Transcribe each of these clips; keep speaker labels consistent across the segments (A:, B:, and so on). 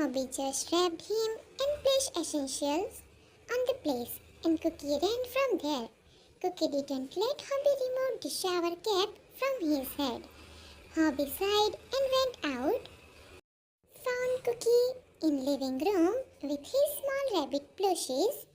A: Hobby just wrapped him and placed essentials on the place, and Cookie ran from there. Cookie didn't let Hobby remove the shower cap from his head. Hobby sighed and went out, found Cookie in living room with his small rabbit plushies,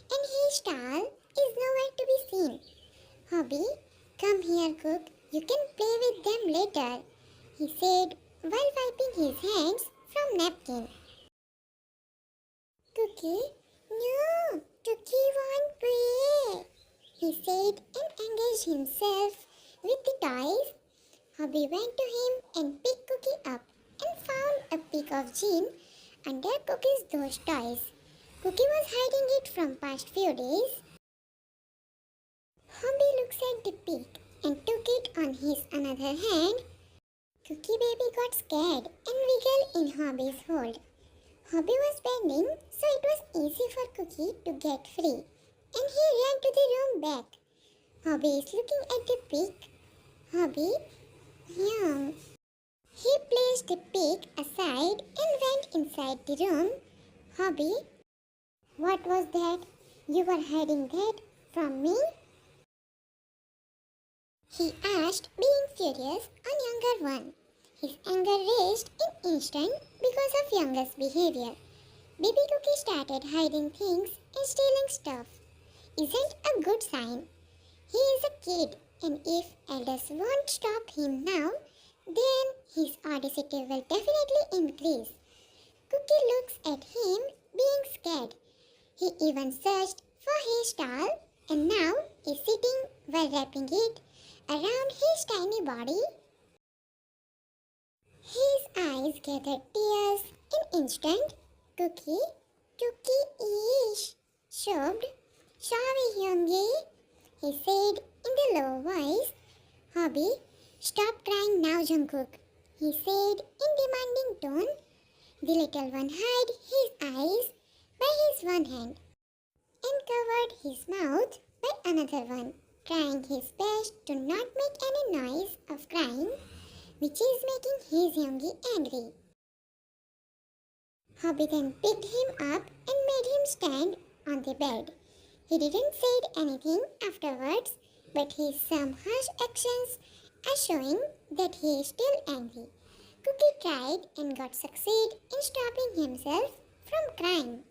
A: and his doll is nowhere to be seen. Hobby, come here, Cook. You can play with them later, he said while wiping his hands from napkin. Cookie, no, Cookie won't play, he said and engaged himself with the toys. Hobby went to him and picked Cookie up and found a piece of jean under Cookie's those toys. Cookie was hiding it from past few days. Hobby looks at the pig and took it on his another hand. Cookie baby got scared and wiggled in Hobby's hold. Hobby was bending, so it was easy for Cookie to get free, and he ran to the room back. Hobby is looking at the pig. Hobby, yum. He placed the pig aside and went inside the room. Hobby, what was that? You were hiding that from me? He asked, being furious on younger one. His anger raised in instant because of younger's behavior. Baby Cookie started hiding things and stealing stuff. Isn't a good sign. He is a kid, and if elders won't stop him now, then his audacity will definitely increase. Cookie looks at him, being scared. He even searched for his doll, and now is sitting while wrapping it around his tiny body. His eyes gathered tears in instant. Cookie, ish, sobbed. Sorry, Hyungi, he said in the low voice. Hobby, stop crying now, Jungkook, he said in demanding tone. The little one hid his eyes by his one hand and covered his mouth by another one, trying his best to not make any noise of crying, which is making his Youngie angry. Hobby then picked him up and made him stand on the bed. He didn't say anything afterwards, but his some harsh actions are showing that he is still angry. Cookie tried and got succeed in stopping himself from crying.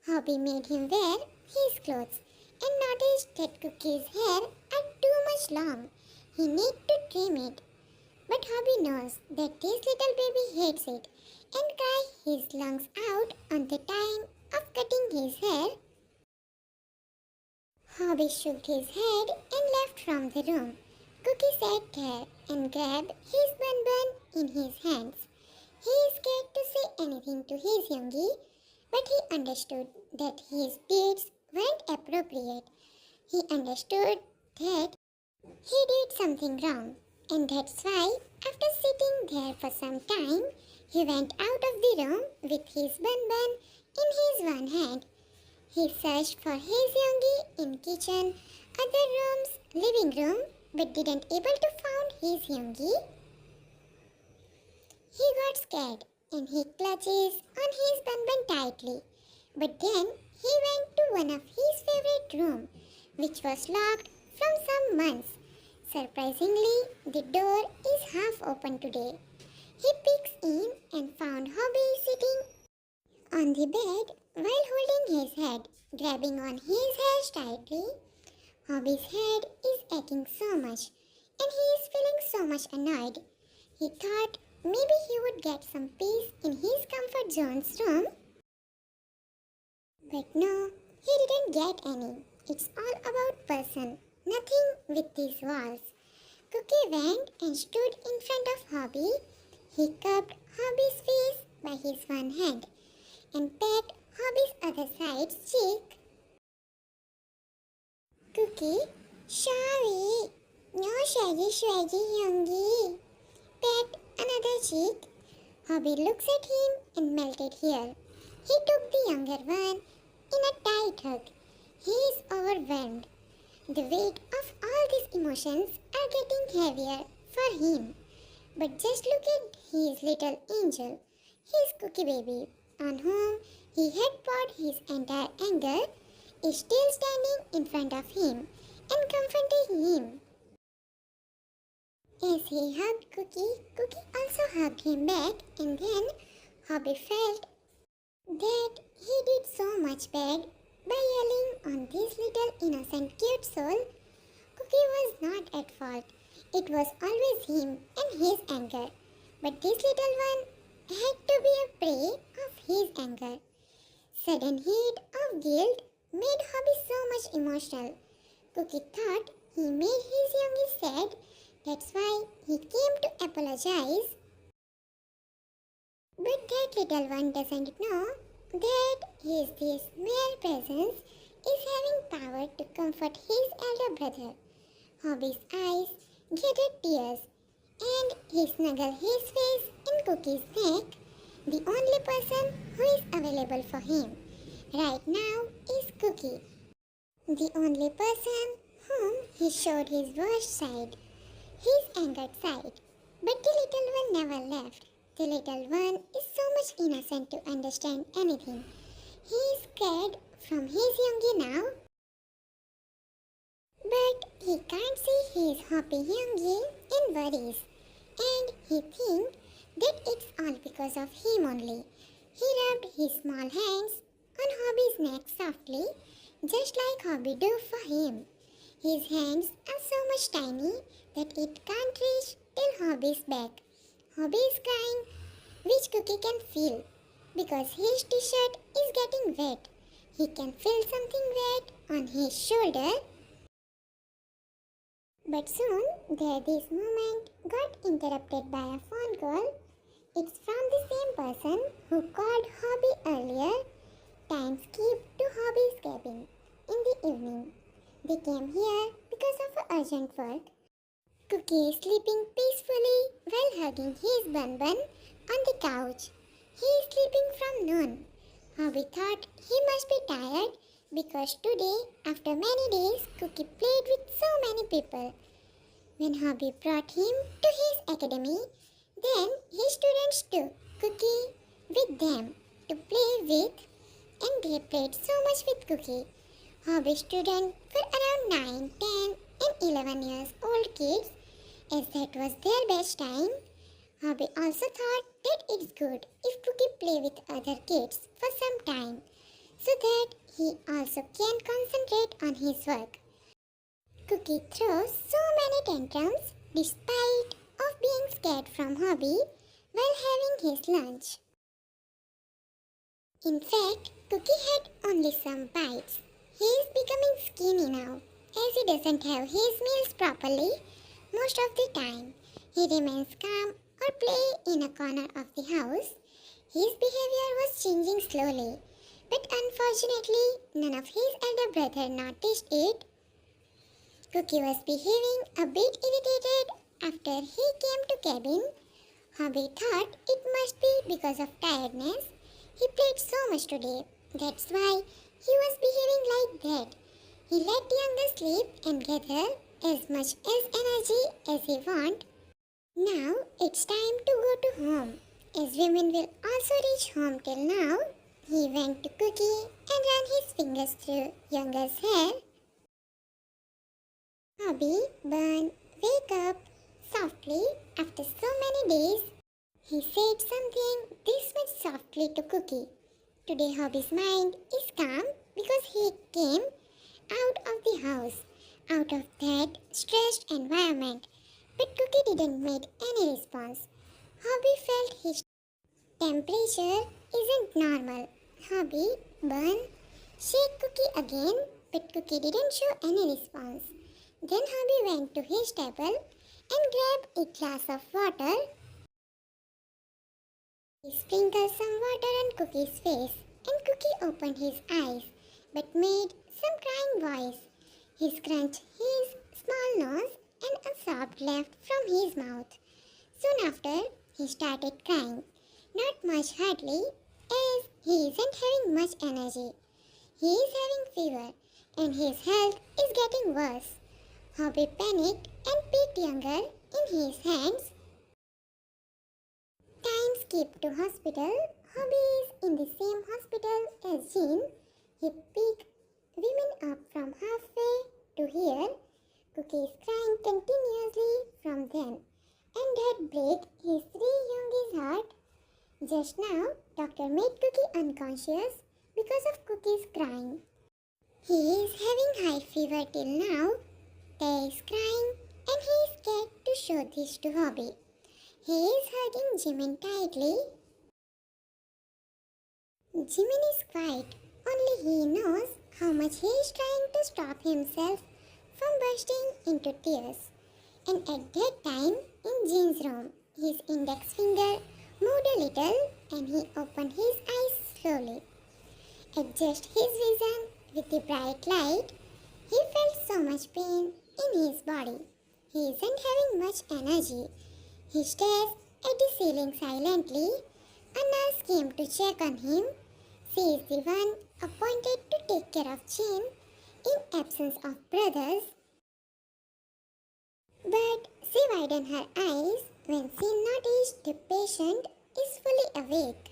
A: Hobby made him wear his clothes and noticed that Cookie's hair are too much long. He need to trim it. But Hobby knows that this little baby hates it and cry his lungs out on the time of cutting his hair. Hobby shook his head and left from the room. Cookie sat there and grabbed his bun in his hands. He is scared to say anything to his Youngie, but he understood that his deeds weren't appropriate. He understood that he did something wrong, and that's why, after sitting there for some time, he went out of the room with his bun in his one hand. He searched for his Youngie in kitchen, other rooms, living room, but didn't able to find his Youngie. He got scared and he clutches on his bun tightly. But then he went to one of his favorite room, which was locked from some months. Surprisingly, the door is half open today. He peeks in and found Hobby sitting on the bed while holding his head, grabbing on his hairs tightly. Hobby's head is aching so much, and he is feeling so much annoyed. He thought maybe he would get some peace in his comfort zone's room. But no, he didn't get any. It's all about person, nothing with these walls. Cookie went and stood in front of Hobby. He cupped Hobby's face by his one hand and pat Hobby's other side's cheek. Cookie, sorry. No shaggy Youngie. Pat another cheek. Hobby looks at him and melted here. He took the younger one in a tight hug. He is overwhelmed. The weight of all these emotions are getting heavier for him. But just look at his little angel, his Cookie baby, on whom he had poured his entire anger, is still standing in front of him and confronting him. As he hugged Cookie, Cookie also hugged him back, and then Hobi felt that he did so much bad by yelling on this little innocent cute soul. Cookie was not at fault. It was always him and his anger. But this little one had to be a prey of his anger. Sudden heat of guilt made Hobi so much emotional. Cookie thought he made his youngest sad. That's why he came to apologize. But that little one doesn't know that this mere presence is having power to comfort his elder brother. Hobi's eyes gathered tears, and he snuggled his face in Cookie's neck. The only person who is available for him right now is Cookie. The only person whom he showed his worst side, his angered side. But the little one never left. The little one is so much innocent to understand anything. He is scared from his youngie now. But he can't see his happy youngie in worries. And he thinks that it's all because of him only. He rubbed his small hands on Hobby's neck softly, just like Hobby do for him. His hands are so much tiny that it can't reach till Hobby's back. Hobby is crying, which Cookie can feel, because his t-shirt is getting wet. He can feel something wet on his shoulder. But soon, this moment got interrupted by a phone call. It's from the same person who called Hobby earlier. Time skipped to Hobby's cabin in the evening. They came here because of urgent work. Cookie is sleeping peacefully while hugging his bun on the couch. He is sleeping from noon. Hobby thought he must be tired because today, after many days, Cookie played with so many people. When Hobby brought him to his academy, then his students took Cookie with them to play with, and they played so much with Cookie. Hobby students were around 9, 10 and 11 years old kids, as that was their best time. Hobby also thought that it's good if Cookie play with other kids for some time, so that he also can concentrate on his work. Cookie throws so many tantrums despite of being scared from Hobby while having his lunch. In fact, Cookie had only some bites. He is becoming skinny now, as he doesn't have his meals properly most of the time. He remains calm or play in a corner of the house. His behavior was changing slowly, but unfortunately, none of his elder brother noticed it. Cookie was behaving a bit irritated after he came to cabin. Hobby thought it must be because of tiredness. He played so much today. That's why he was behaving like that. He let the younger sleep and gather as much as energy as he want. Now it's time to go to home. As women will also reach home till now, he went to Cookie and ran his fingers through younger's hair. Hobby, Bun, wake up softly after so many days. He said something this much softly to Cookie. Today Hobby's mind is calm because he came out of the house, out of that stressed environment. But Cookie didn't make any response. Hobby felt his temperature isn't normal. Hobby, Bun, shake Cookie again, but Cookie didn't show any response. Then Hobby went to his table and grabbed a glass of water. He sprinkled some water on Cookie's face, and Cookie opened his eyes, but made some crying voice. He scrunched his small nose and a sob left from his mouth. Soon after, he started crying. Not much hardly, as he isn't having much energy. He is having fever, and his health is getting worse. Hobby panicked and picked younger in his hands. Time skipped to hospital. Hobby is in the as Jean. He picked women up from halfway to here. Cookie is crying continuously from then, and that break his 3 youngie's heart. Just now, doctor made Cookie unconscious because of Cookie's crying. He is having high fever till now. Tay is crying and he is scared to show this to Hobi. He is hugging Jimin tightly. Jimin is quiet. Only he knows how much he is trying to stop himself from bursting into tears. And at that time, in Jin's room, his index finger moved a little and he opened his eyes slowly. Adjust his vision with the bright light. He felt so much pain in his body. He isn't having much energy. He stares at the ceiling silently. A nurse came to check on him. She is the one appointed to take care of Jin in absence of brothers. But she widened her eyes when she noticed the patient is fully awake.